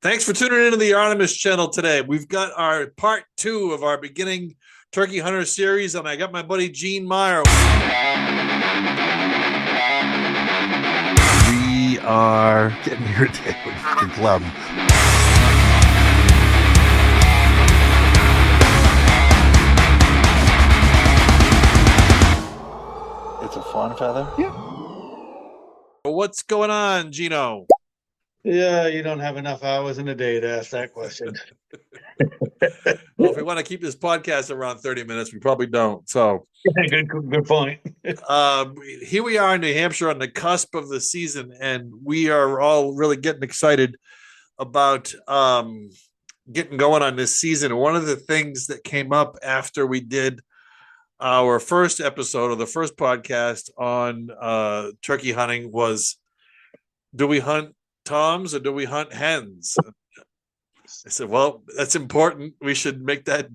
Thanks for tuning into the Artemis channel today. We've got our part 2 of our beginning turkey hunter series, and I got my buddy Gene Meyer. We are getting irritated with the club. It's a fawn feather? Yeah. What's going on, Gino? Yeah, you don't have enough hours in a day to ask that question. Well, if we want to keep this podcast around 30 minutes, we probably don't. So, Good point. Here we are in New Hampshire on the cusp of the season, and we are all really getting excited about getting going on this season. One of the things that came up after we did our first episode of the first podcast on turkey hunting was, do we hunt toms or do we hunt hens? I said, well, that's important. We should make that.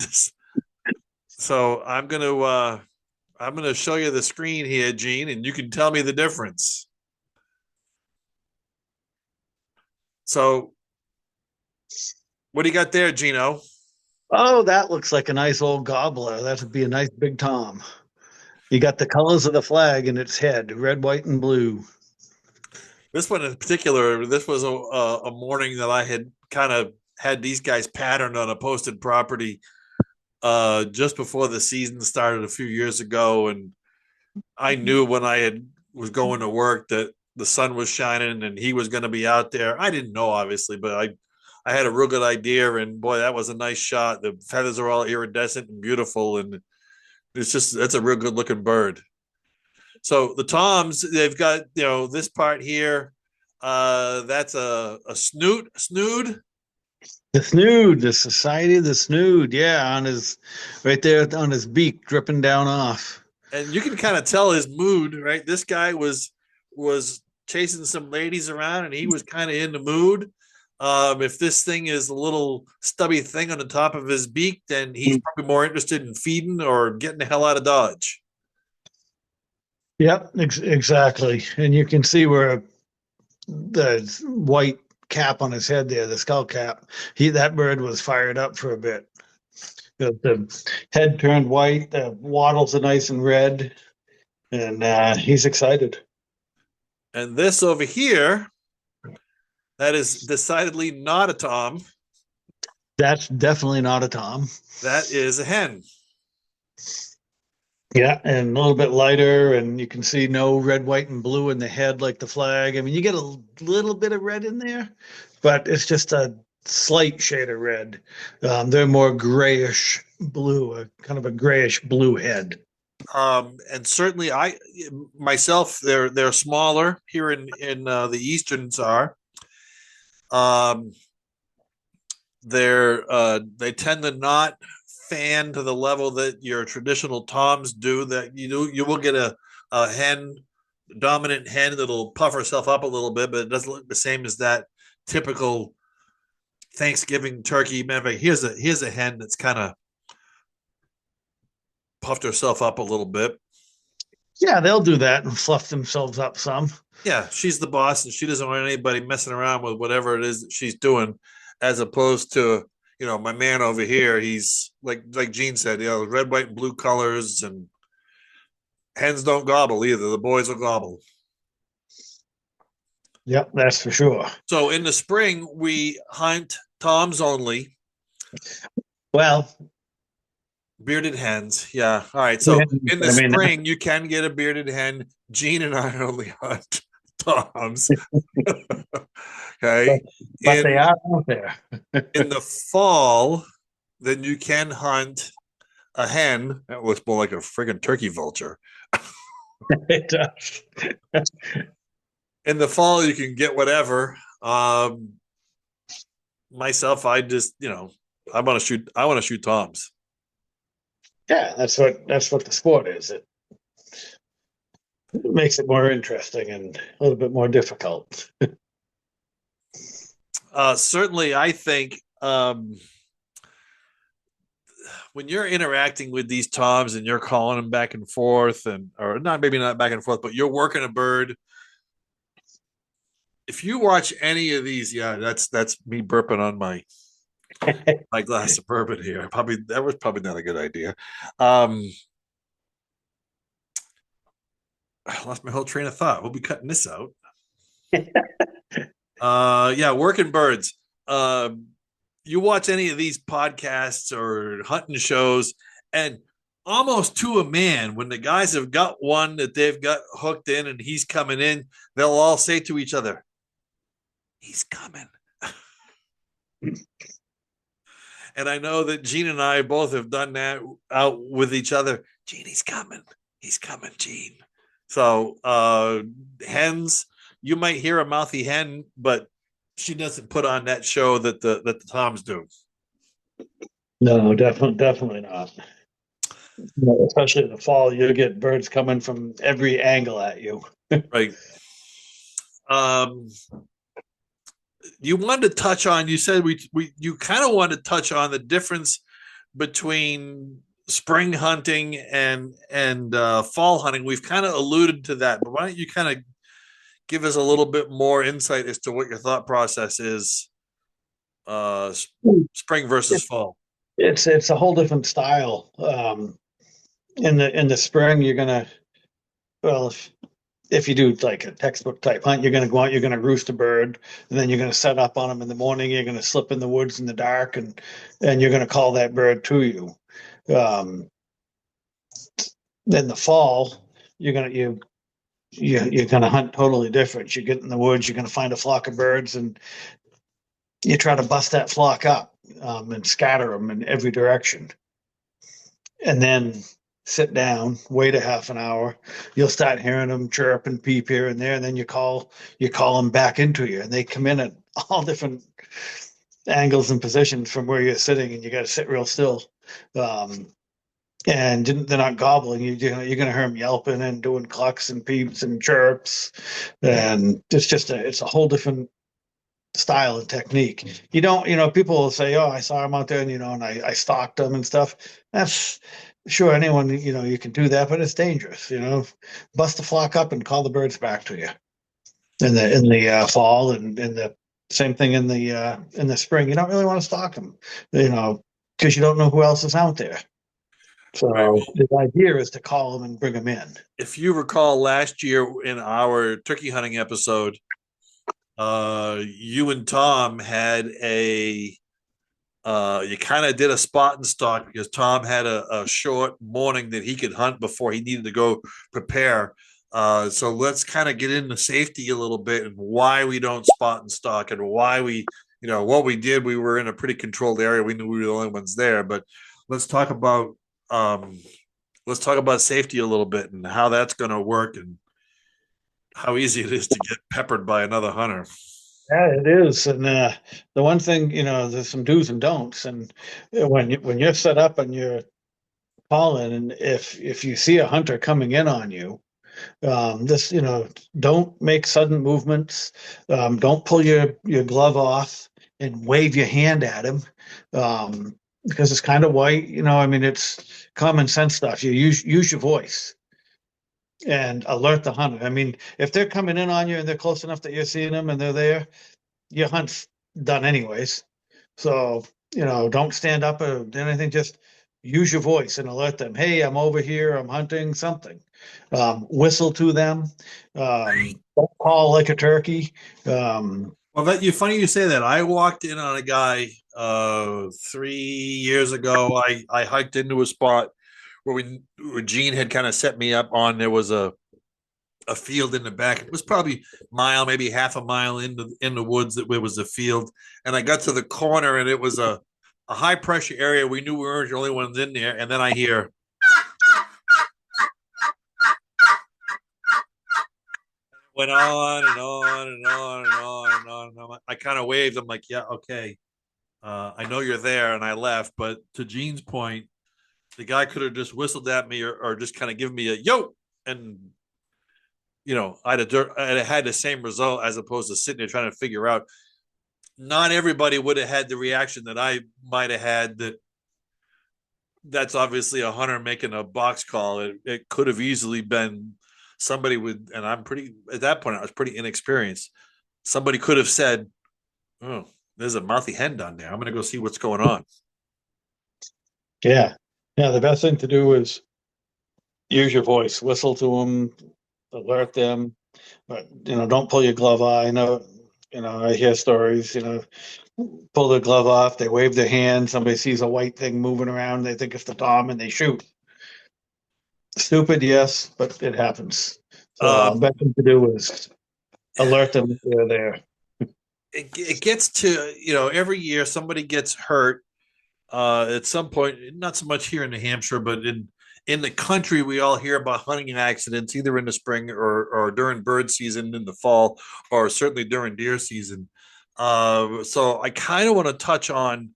So I'm gonna show you the screen here, Gene, and you can tell me the difference. So what do you got there, Gino? Oh, that looks like a nice old gobbler. That would be a nice big tom. You got the colors of the flag in its head, red, white, and blue. This one in particular, this was a morning that I had kind of had these guys patterned on a posted property just before the season started a few years ago, and I knew when was going to work that the sun was shining and he was going to be out there. I didn't know, obviously, but I had a real good idea, and boy, that was a nice shot. The feathers are all iridescent and beautiful, and that's a real good looking bird. So the toms, they've got, this part here. That's a snood. The snood, the Society of the Snood, yeah, right there on his beak, dripping down off. And you can kind of tell his mood, right? This guy was chasing some ladies around, and he was kind of in the mood. If this thing is a little stubby thing on the top of his beak, then he's probably more interested in feeding or getting the hell out of Dodge. Yep, exactly. And you can see where the white cap on his head there, the skull cap, that bird was fired up for a bit. The head turned white, the wattles are nice and red, and he's excited. And this over here, that is decidedly not a tom. That's definitely not a tom. That is a hen. Yeah, and a little bit lighter, and you can see no red, white, and blue in the head like the flag. I mean, you get a little bit of red in there, but it's just a slight shade of red. They're more grayish blue, kind of a grayish blue head. And certainly, they're smaller here in the easterns are. They tend to not fan to the level that your traditional toms do. That you will get a dominant hen that'll puff herself up a little bit, but it doesn't look the same as that typical Thanksgiving turkey. Matter of fact, here's a hen that's kind of puffed herself up a little bit. Yeah, they'll do that and fluff themselves up some. Yeah, she's the boss, and she doesn't want anybody messing around with whatever it is that she's doing, as opposed to, my man over here. He's like Gene said, red, white, and blue colors, and hens don't gobble either. The boys will gobble. Yep, that's for sure. So in the spring, we hunt toms only. Well, bearded hens. Yeah. All right. So in the spring, you can get a bearded hen. Gene and I only hunt toms. Okay. But they are out there. In the fall, then you can hunt a hen. That looks more like a friggin' turkey vulture. It does. In the fall, you can get whatever. Myself, I just, I want to shoot toms. Yeah, that's what the sport is. It makes it more interesting and a little bit more difficult. Certainly, I think when you're interacting with these toms and you're calling them back and forth, maybe not back and forth, but you're working a bird, if you watch any of these, yeah, that's me burping on my glass of bourbon here. Probably that was probably not a good idea. Um, I lost my whole train of thought. We'll be cutting this out. Yeah, working birds. You watch any of these podcasts or hunting shows, and almost to a man, when the guys have got one that they've got hooked in and he's coming in, they'll all say to each other, "He's coming." And I know that Gene and I both have done that out with each other. Gene, he's coming. He's coming, Gene. So, hens, you might hear a mouthy hen, but she doesn't put on that show that the toms do. No, definitely not. No, especially in the fall, you get birds coming from every angle at you. Right. Um, you wanted to touch on. You said we you kind of wanted to touch on the difference between spring hunting and fall hunting. We've kind of alluded to that, but why don't you kind of give us a little bit more insight as to what your thought process is, uh, spring versus It, fall? it's a whole different style. In the spring, you're gonna well if you do like a textbook type hunt, you're gonna go out, you're gonna roost a bird, and then you're gonna set up on them in the morning. You're gonna slip in the woods in the dark, and you're gonna call that bird to you. Um, in the fall, you're gonna hunt totally different. You get in the woods, you're gonna find a flock of birds, and you try to bust that flock up and scatter them in every direction, and then sit down, wait a half an hour. You'll start hearing them chirp and peep here and there, and then you call them back into you, and they come in at all different angles and positions from where you're sitting, and you got to sit real still. Um, and they're not gobbling. You're going to hear them yelping and doing clucks and peeps and chirps, and it's a whole different style and technique. People will say, "Oh, I saw him out there, and I stalked him and stuff." That's sure anyone, you can do that, but it's dangerous. Bust the flock up and call the birds back to you in the fall, and in the same thing in the spring. You don't really want to stalk them, because you don't know who else is out there. Right. So Well, the idea is to call them and bring them in. if you recall last year in our turkey hunting episode, you and Tom had a you kind of did a spot and stalk because Tom had a short morning that he could hunt before he needed to go prepare. So let's kind of get into safety a little bit and why we don't spot and stalk and why what we did. We were in a pretty controlled area. We knew we were the only ones there, but let's talk about um, let's talk about safety a little bit and how that's going to work and how easy it is to get peppered by another hunter. Yeah, it is. And the one thing, there's some do's and don'ts. And when you're set up and you're calling, and if you see a hunter coming in on you, this, don't make sudden movements. Don't pull your glove off and wave your hand at him, because it's kind of white. I mean, it's common sense stuff. You use your voice and alert the hunter. I mean, if they're coming in on you and they're close enough that you're seeing them and they're there, your hunt's done anyways. So, don't stand up or anything. Just use your voice and alert them. Hey, I'm over here. I'm hunting something. Whistle to them. Don't call like a turkey. Well, that you funny you say that. I walked in on a guy 3 years ago. I hiked into a spot where Gene had kind of set me up on. There was a field in the back. It was probably a mile, maybe half a mile in the woods that it was a field. And I got to the corner and it was a high pressure area. We knew we weren't the only ones in there. And then I hear went on and on and on and on and on. And on. I kind of waved. I'm like, yeah, okay. I know you're there, and I left. But to Gene's point, the guy could have just whistled at me or just kind of given me a yo, and I'd have had the same result as opposed to sitting there trying to figure out. Not everybody would have had the reaction that I might have had. That's obviously a hunter making a box call. It could have easily been somebody with, and I'm pretty at that point. I was pretty inexperienced. somebody could have said, "Oh, there's a mouthy hen down there. I'm going to go see what's going on." Yeah. Yeah. The best thing to do is use your voice, whistle to them, alert them, but don't pull your glove off. I hear stories, pull their glove off, they wave their hand, somebody sees a white thing moving around, they think it's the Tom and they shoot. Stupid, yes, but it happens. So best Um, thing to do is alert them if they're there. it gets to, every year somebody gets hurt at some point. Not so much here in New Hampshire, but in the country, we all hear about hunting accidents either in the spring or during bird season in the fall, or certainly during deer season. So I kind of want to touch on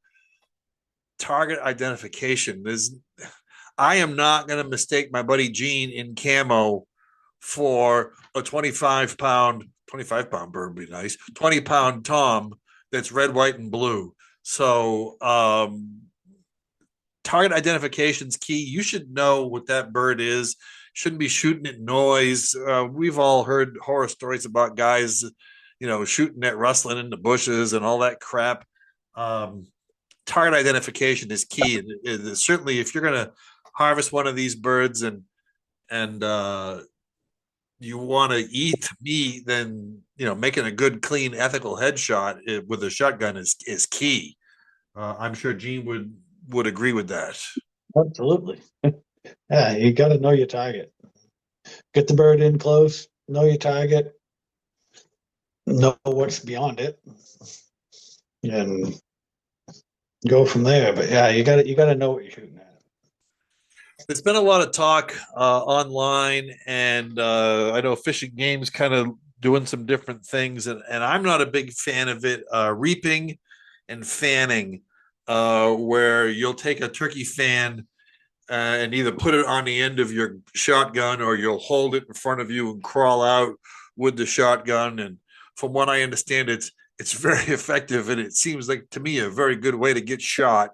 target identification. I am not going to mistake my buddy Gene in camo for a 25 pound bird would be nice, 20-pound Tom that's red, white, and blue. So target identification is key. You should know what that bird is. Shouldn't be shooting at noise. We've all heard horror stories about guys, shooting at rustling in the bushes and all that crap. Um, Target identification is key, and certainly if you're going to harvest one of these birds and you want to eat meat, then making a good, clean, ethical headshot with a shotgun is key. I'm sure Gene would agree with that. Absolutely. Yeah, you got to know your target. Get the bird in close, know your target, know what's beyond it, and go from there. But yeah, you got to know what you're shooting at. There's been a lot of talk online, and I know fishing games kind of doing some different things, and I'm not a big fan of it. Reaping and fanning, where you'll take a turkey fan and either put it on the end of your shotgun or you'll hold it in front of you and crawl out with the shotgun. And from what I understand, it's very effective, and it seems like to me a very good way to get shot.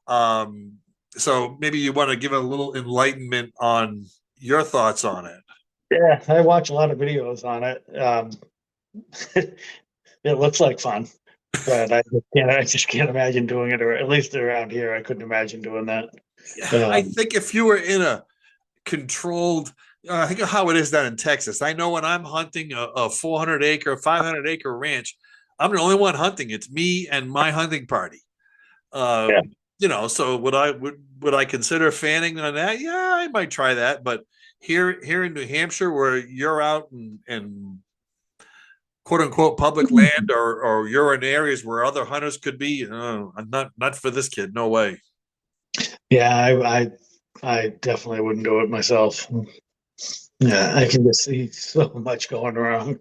Um, so maybe you want to give a little enlightenment on your thoughts on it. Yeah, I watch a lot of videos on it. It looks like fun, but I just can't imagine doing it, or at least around here, I couldn't imagine doing that. I Um, think if you were in a controlled, I think of how it is down in Texas. I know when I'm hunting a 400 acre, 500 acre ranch, I'm the only one hunting. It's me and my hunting party. yeah, So would I consider fanning on that? Yeah, I might try that. But here in New Hampshire, where you're out and quote unquote public land, or you're in areas where other hunters could be, I'm not for this kid. No way. yeah, I definitely wouldn't do it myself. Yeah, I can just see so much going wrong.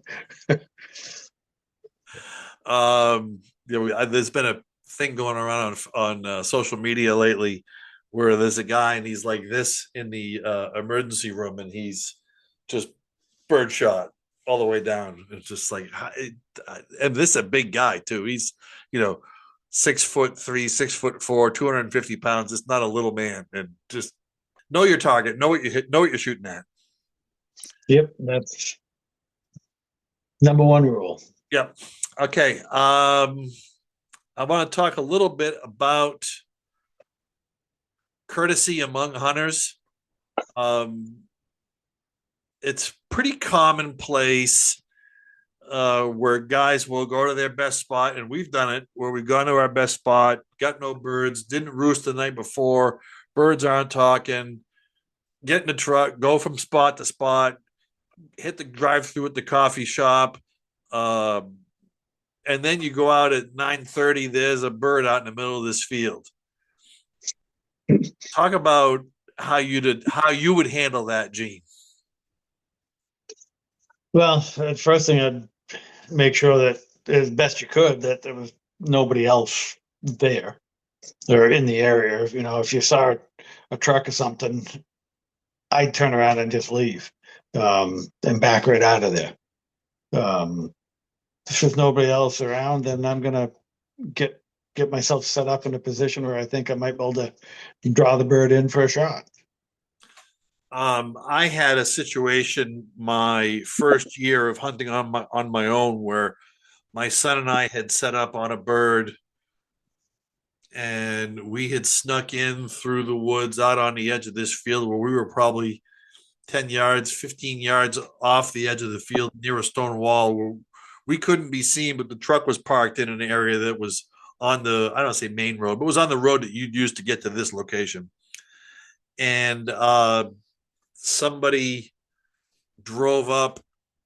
There's been a thing going around on social media lately where there's a guy and he's like this in the emergency room and he's just birdshot all the way down. It's just like, and this is a big guy too. He's, you know, 6'3", 6'4", 250 pounds. It's not a little man. And just know your target, know what you hit, know what you're shooting at. Yep, that's number one rule. Yep. Okay. I want to talk a little bit about courtesy among hunters. Um, it's pretty commonplace where guys will go to their best spot, and we've done it where we've gone to our best spot, got no birds, didn't roost the night before, birds aren't talking, get in the truck, go from spot to spot, hit the drive through at the coffee shop. Um, and then you go out at 9:30. There's a bird out in the middle of this field. Talk about how you would handle that, Gene. Well, the first thing I'd make sure that as best you could that there was nobody else there or in the area. If you saw a truck or something, I'd turn around and just leave and back right out of there. Um, if there's nobody else around, then I'm gonna get get myself set up in a position where I think I might be able to draw the bird in for a shot. I had a situation my first year of hunting on my own where my son and I had set up on a bird, and we had snuck in through the woods out on the edge of this field where we were probably 10 yards, 15 yards off the edge of the field near a stone wall where we couldn't be seen, but the truck was parked in an area that was on the, I don't say main road, but it was on the road that you'd use to get to this location. And somebody drove up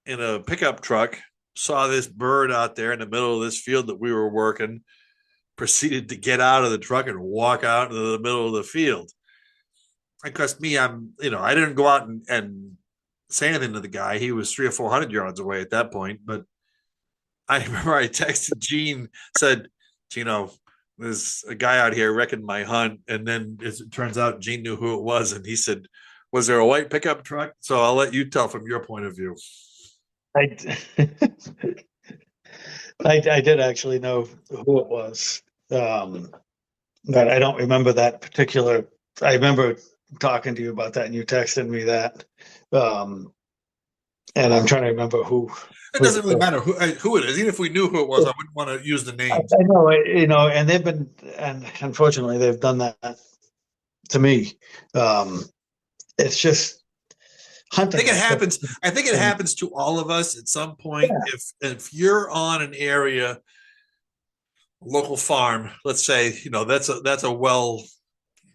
in a pickup truck, saw this bird out there in the middle of this field that we were working, proceeded to get out of the truck and walk out into the middle of the field. Of course, me, I didn't go out and say anything to the guy. He was 300 or 400 yards away at that point. But I remember I texted Gene, said, Gino, there's a guy out here wrecking my hunt. And then it turns out Gene knew who it was. And he said, was there a white pickup truck? So I'll let you tell from your point of view. I, I did actually know who it was. But I don't remember that particular. I remember talking to you about that and you texted me that. And I'm trying to remember who. It doesn't really matter who it is. Even if we knew who it was, I wouldn't want to use the name. I know, and they've been, and unfortunately, they've done that to me. It's just hunting. I think it happens. I think it happens to all of us at some point. Yeah. If you're on an area, local farm, let's say, that's a well,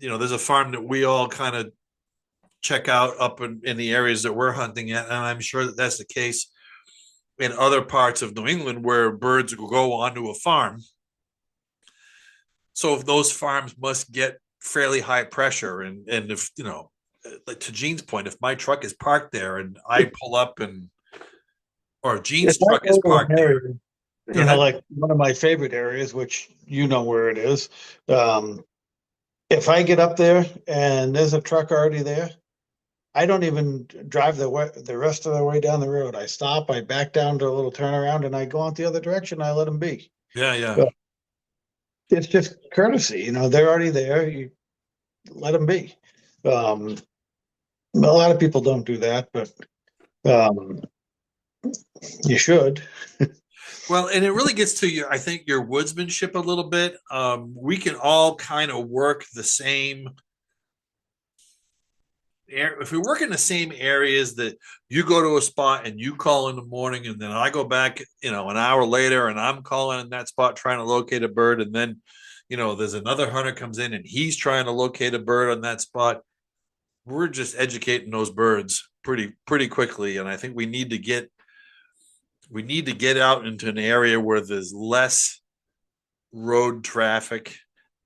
there's a farm that we all kind of check out up in the areas that we're hunting at, and I'm sure that that's the case in other parts of New England where birds will go onto a farm. So if those farms must get fairly high pressure, and if like to Gene's point, if my truck is parked there and I pull up or Gene's truck is parked there, like one of my favorite areas, which where it is. If I get up there and there's a truck already there, I don't even drive the rest of the way down the road. I stop, I back down to a little turnaround, and I go out the other direction. I let them be. Yeah. But it's just courtesy. They're already there. You let them be. A lot of people don't do that, but you should. Well, and it really gets to I think your woodsmanship a little bit. We can all kind of work the same. If we work in the same areas that you go to a spot and you call in the morning, and then I go back, an hour later and I'm calling in that spot trying to locate a bird. And then, there's another hunter comes in and he's trying to locate a bird on that spot. We're just educating those birds pretty quickly. And I think we need to get out into an area where there's less road traffic,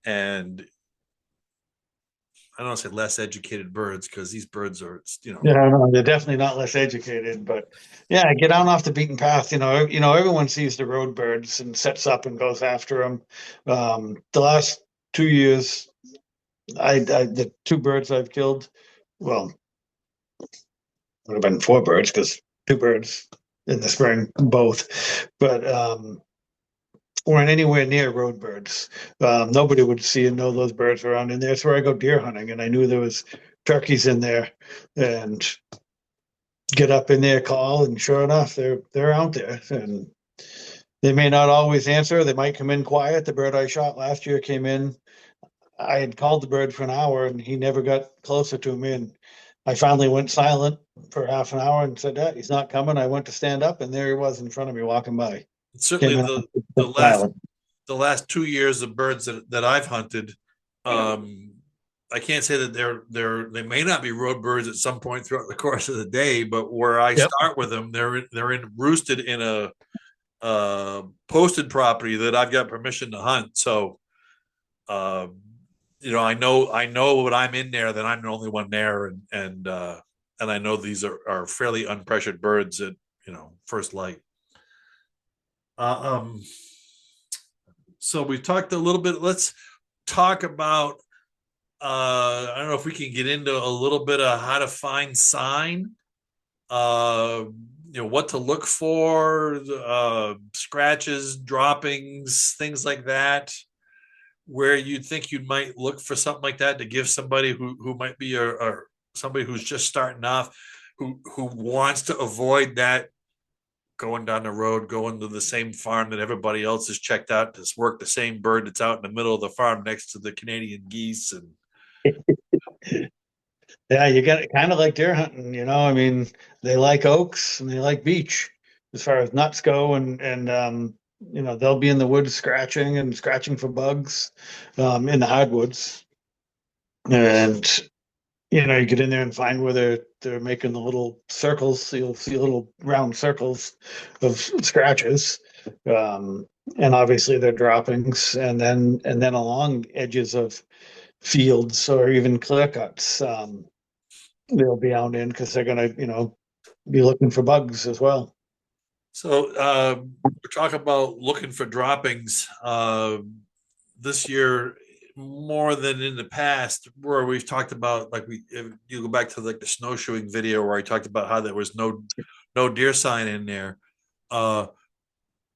and I don't want to say less educated birds, because these birds are, Yeah, no, they're definitely not less educated, but yeah, get on off the beaten path. Everyone sees the road birds and sets up and goes after them. The last 2 years, the 2 birds I've killed, well, would have been 4 birds because 2 birds in the spring, both, but weren't anywhere near road birds. Nobody would see and know those birds were around in there. That's where I go deer hunting, and I knew there was turkeys in there, and get up in there, call, and sure enough, they're out there. And they may not always answer. They might come in quiet. The bird I shot last year came in. I had called the bird for an hour, and he never got closer to me. And I finally went silent for half an hour and said, he's not coming. I went to stand up, and there he was in front of me walking by. Certainly the last 2 years of birds that I've hunted, I can't say that they may not be road birds at some point throughout the course of the day, but where I start with them, they're roosted in a posted property that I've got permission to hunt. So, I know when I'm in there that I'm the only one there, and I know these are fairly unpressured birds at first light. So we've talked a little bit. Let's talk about, I don't know if we can get into a little bit of how to find sign, what to look for, scratches, droppings, things like that, where you'd think you might look for something like that to give somebody who might be somebody who's just starting off, who wants to avoid that going down the road, going to the same farm that everybody else has checked out to work the same bird that's out in the middle of the farm next to the Canadian geese. And Yeah, you got it kind of like deer hunting, you know. I mean, they like oaks and they like beech as far as nuts go, and you know, they'll be in the woods scratching for bugs in the hardwoods. And you know, you get in there and find where they're making the little circles. So you'll see little round circles of scratches. Um, and obviously they're droppings, and then along edges of fields or even clear cuts. They'll be out in because they're gonna, you know, be looking for bugs as well. so we're talking about looking for droppings this year more than in the past, where we've talked about, like, we if you go back to like the snowshoeing video where I talked about how there was no deer sign in there. Uh,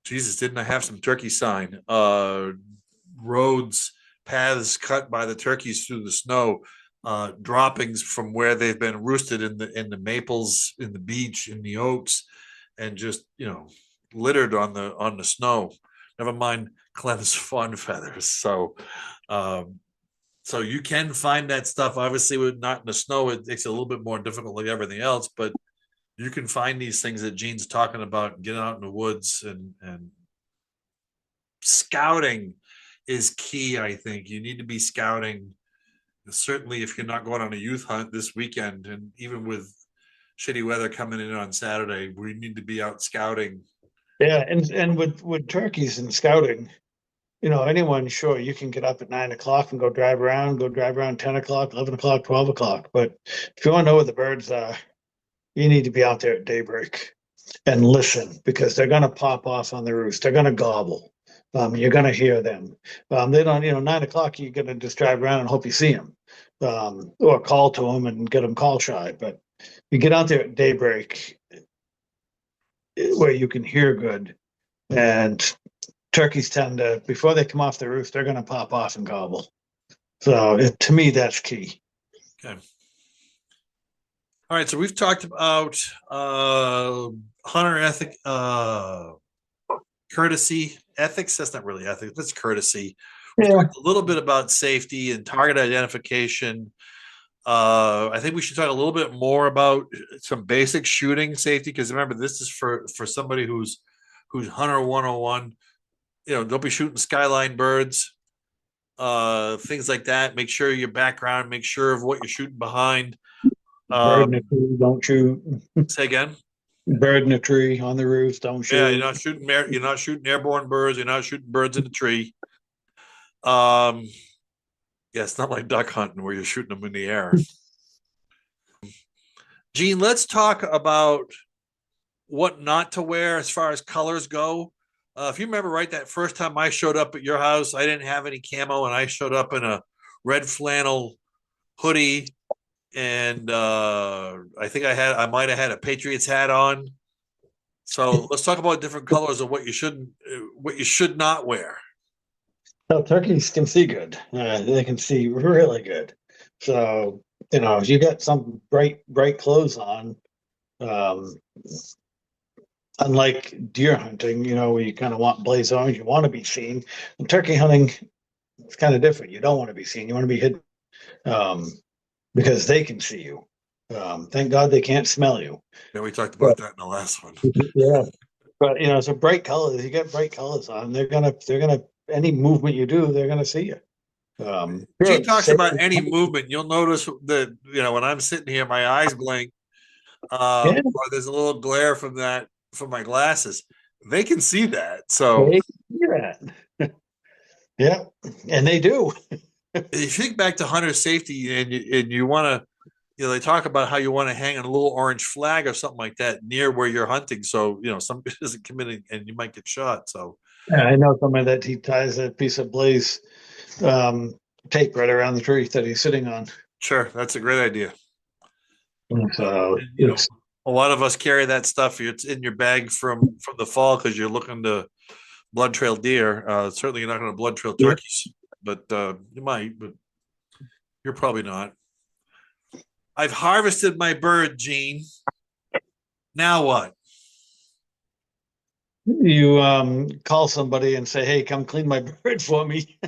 Jesus, didn't I have some turkey sign? Roads, paths cut by the turkeys through the snow, droppings from where they've been roosted in the maples, in the beech, in the oaks, and just littered on the snow. Never mind Clem's fawn feathers. Um, so you can find that stuff. Obviously, with not in the snow, it makes it a little bit more difficult like everything else, but you can find these things that Gene's talking about and get out in the woods, and scouting is key. I think you need to be scouting. Certainly, if you're not going on a youth hunt this weekend, and even with shitty weather coming in on Saturday, we need to be out scouting. Yeah, and with turkeys and scouting, you know, anyone, sure, you can get up at 9 o'clock and go drive around 10 o'clock, 11 o'clock, 12 o'clock. But if you want to know where the birds are, you need to be out there at daybreak and listen because they're gonna pop off on the roost. They're gonna gobble. You're gonna hear them. They don't, you know, 9 o'clock. You're gonna just drive around and hope you see them, or call to them and get them call shy. But you get out there at daybreak where you can hear good, and turkeys tend to, before they come off the roost, they're gonna pop off and gobble. So to me, that's key. Okay. All right. So we've talked about hunter ethic, courtesy, ethics. That's not really ethics. That's courtesy. We've Yeah, talked a little bit about safety and target identification. I think we should talk a little bit more about some basic shooting safety, because remember, this is for somebody who's hunter 101. Don't be shooting skyline birds, things like that. Make sure your background, make sure of what you're shooting behind. bird in a Um, tree, don't shoot. Say again. Bird in a tree on the roof, don't Yeah, shoot. you're not shooting airborne birds. You're not shooting birds in the tree. Um, yeah, it's not like duck hunting where you're shooting them in the air. Gene, let's talk about what not to wear as far as colors go. If you remember right, that first time I showed up at your house, I didn't have any camo, and I showed up in a red flannel hoodie, and I think I might have had a Patriots hat on. So let's talk about different colors of what you should not wear. No, turkeys can see good. They can see really good. So, you know, if you got some bright clothes on, um, unlike deer hunting, you know, where you kind of want blaze orange, you want to be seen. And turkey hunting, it's kind of different. You don't want to be seen. You want to be hidden, um, because they can see you. Thank God they can't smell you. Yeah, we talked But about that in the last one. yeah, but you know, so bright colors. You get bright colors on, they're gonna any movement you do, they're gonna see you. Gene Sure, talks say, about any movement. You'll notice that when I'm sitting here, my eyes blink, yeah, or there's a little glare from my glasses. They can see that. So they see that. Yeah, and they do. if you think back to hunter safety, and you want to, they talk about how you want to hang a little orange flag or something like that near where you're hunting, so somebody doesn't come in and you might get shot. So Yeah, I know somebody that he ties a piece of blaze um, tape right around the tree that he's sitting on. sure, that's a great idea. So And, it's a lot of us carry that stuff. It's in your bag from the fall because you're looking to blood trail deer. Certainly, you're not going to blood trail yeah. turkeys, but you might. But you're probably not. I've harvested my bird, Gene. Now what? You call somebody and say, "Hey, come clean my bird for me."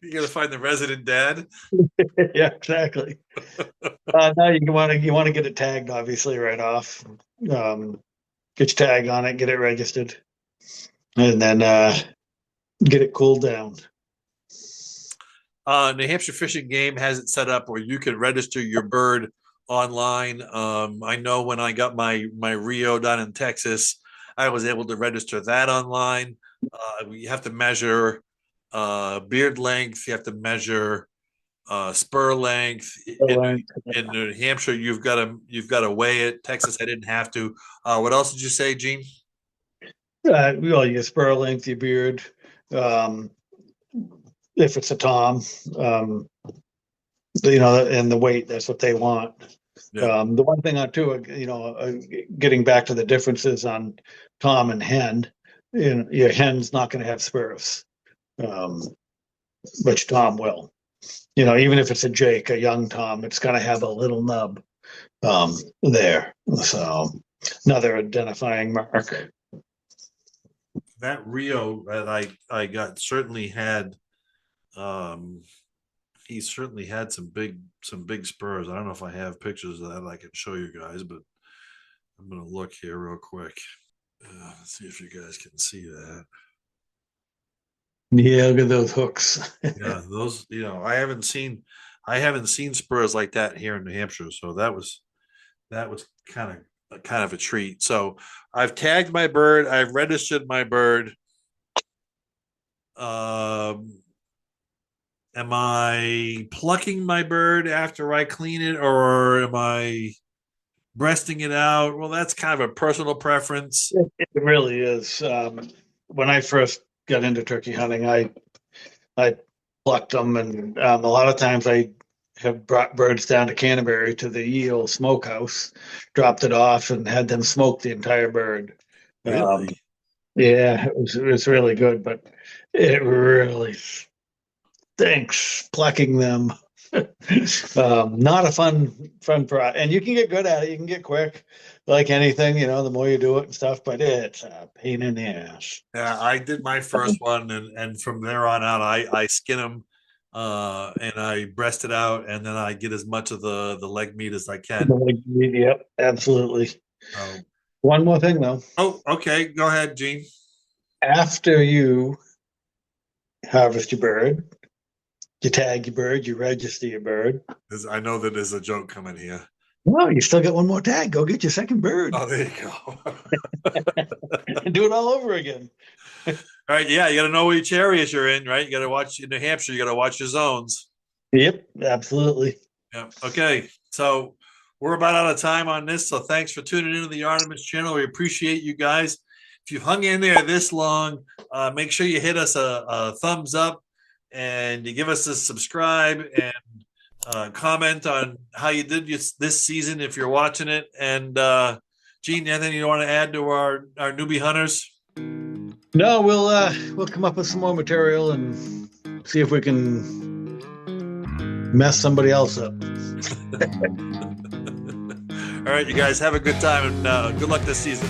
You got to find the resident dad. Yeah, exactly. Now you want to get it tagged, obviously, right off. Get your tag on it, get it registered, and then get it cooled down. New Hampshire Fish and Game has it set up where you can register your bird online. I know when I got my Rio down in Texas, I was able to register that online. You have to measure beard length. You have to measure spur length. In New Hampshire, you've got to weigh it. Texas, I didn't have to. What else did you say, Gene? Well, your spur length, your beard. Um, if it's a tom, and the weight, that's what they want. Yeah. The one thing on too, getting back to the differences on tom and hen, your hen's not going to have spurs, um, but your tom will. Even if it's a Jake, a young tom, it's going to have a little nub there. So another identifying mark. That Rio that I got certainly had he certainly had some big spurs. I don't know if I have pictures of that I can show you guys, but I'm gonna look here real quick. Let's see if you guys can see that. Yeah, look at those hooks. Yeah, those I haven't seen spurs like that here in New Hampshire, so that was kind of a treat. So I've tagged my bird, I've registered my bird. Am I plucking my bird after I clean it, or am I breasting it out? Well, that's kind of a personal preference. It really is. When I first got into turkey hunting, I plucked them, and a lot of times I have brought birds down to Canterbury to the Eel Smokehouse, dropped it off, and had them smoke the entire bird. Um, Really? yeah, it was really good, but it really stinks plucking them. Not a fun pro, and you can get good at it. You can get quick, like anything. The more you do it and stuff. But it's a pain in the ass. Yeah, I did my first one, and from there on out, I skin them, and I breast it out, and then I get as much of the leg meat as I can. Yep, absolutely. Oh, One more thing though. okay, go ahead, Gene. After you harvest your bird, you tag your bird, you register your bird. I know that there's a joke coming here. No, you still got one more tag. Go get your second bird Oh, there you go. and do it all over again. All right, yeah, you got to know which areas you're in, right? You got to watch in New Hampshire. You got to watch your zones. Yep, absolutely. Yeah. Okay. So we're about out of time on this. So thanks for tuning into the Artemis channel. We appreciate you guys. If you've hung in there this long, make sure you hit us a thumbs up and you give us a subscribe and comment on how you did this season if you're watching it. And Gene, anything you want to add to our newbie hunters? No, we'll come up with some more material and see if we can mess somebody else up. All right, you guys have a good time and good luck this season.